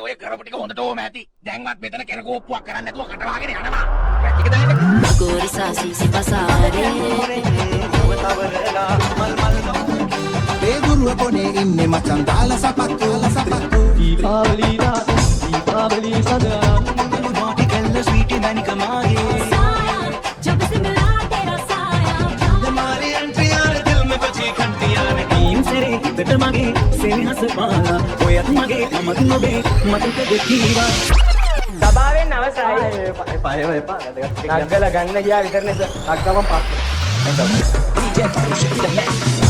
ඔය කරපු ටික හොඳට ඕම ඇති. දැන්වත් මෙතන කෙරකෝප්පුවක් කරන්න නැතුව කටවාගෙන යනවා. ටික දාන්න. ගෝරිසා සීසි පසාරේ. ඒ ගුරුව කොනේ ඉන්නේ මචං දාලා සපත්තු දීපාවලි රාත දීපාවලි සදා මාටි කල්ල ස්වීටි දනික මාගේ जब से मिला तेरा साया हमारे अंतरियार दिल में बची घंटियां ඊම් සරේ හිතට මගේ සෙනෙහස පාලා ඔයත් මගේ අමත නොබේ මතක දෙකීවා සභාවෙන් අවසරයි. එපා නග්ගල ගන්න ගියා විතරනේ අක්කම පස්සේ.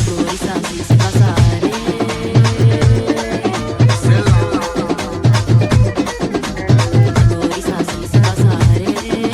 ගෝරිසා සීසි පසාරේ. ගෝරිසා සීසි පසාරේ.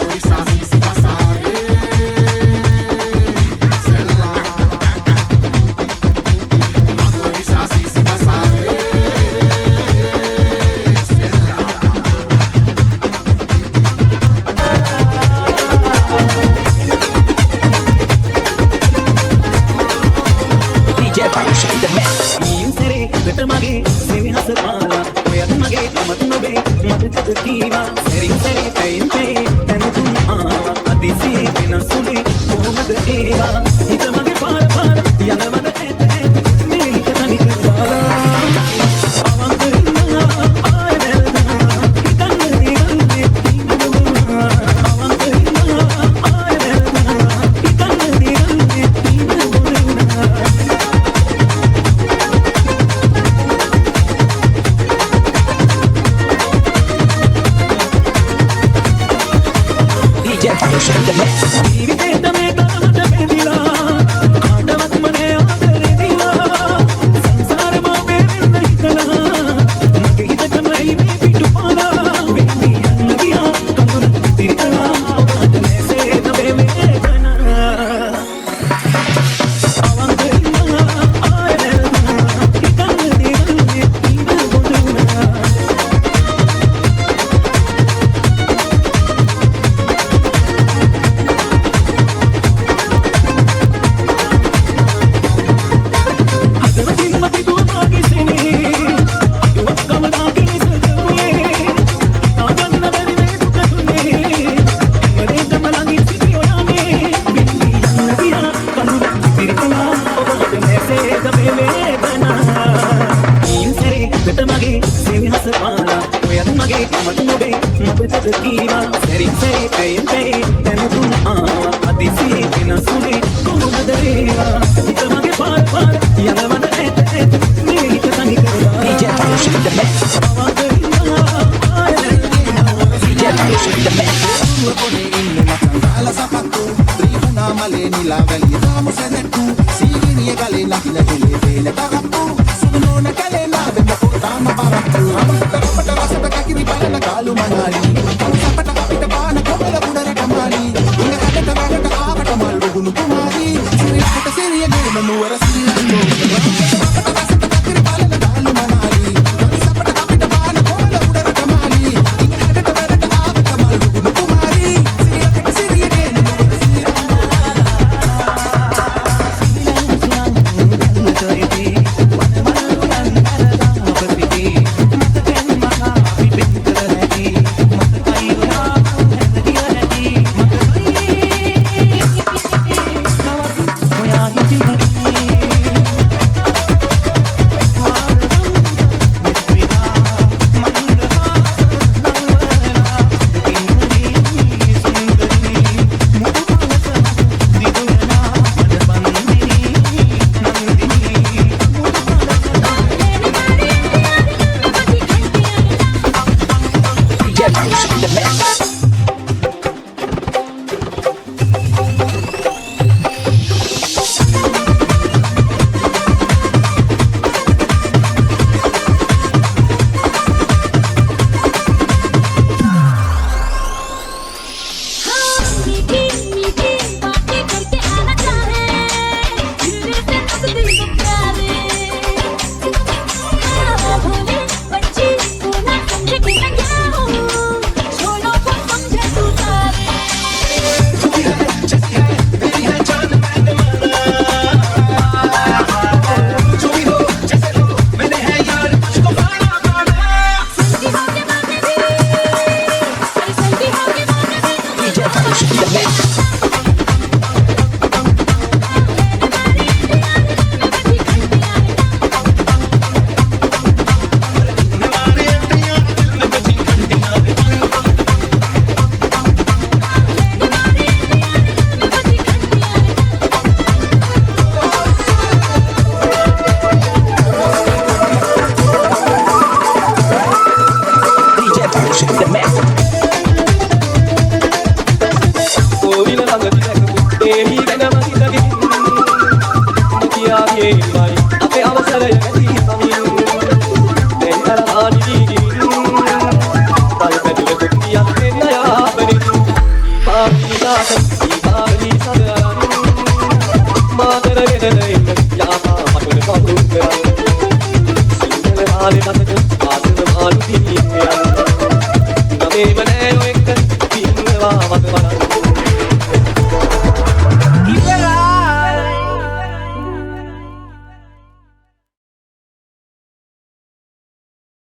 Gorisaa sisi pasare. Gorisaa sisi pasare. ඊම් සරේ හිතට මගේ සෙනෙහස පාලා ඔයත් මගේ අමත නොබේ මතක දෙකීවා සරින් සරේ පැයින් පැයි තනතුන් ආවා අදිසියේ වෙනසුනේ කොහොමද ඒවා හිත මගේ පාර පාර යනවද ඇත මේ හිත තනි කරලා අවංක ඉන්නා ආය නැරදා හිතන්නේ ගන්නේ ඉන්නවා අවංක ඉන්නා ආය නැරදා හිතන්නේ ගන්නේ ඉන්නවා ජීවිතේට මේ තරමට බැඳිලා කාටවත් මනේ ආදරේ දීලා සංසාරෙම වෙන්න හිතලා මගේ හිත තමයි මේ පිටුපාලා වෙන්නේ යන්න ගියා කඳුර තිරිකලා අද නැසේ තබේ වේදනා අවංක ඉන්නා ආය නැරදා හිතන්නේ ගන්නේ ඉන්න බොදුනා ආසයි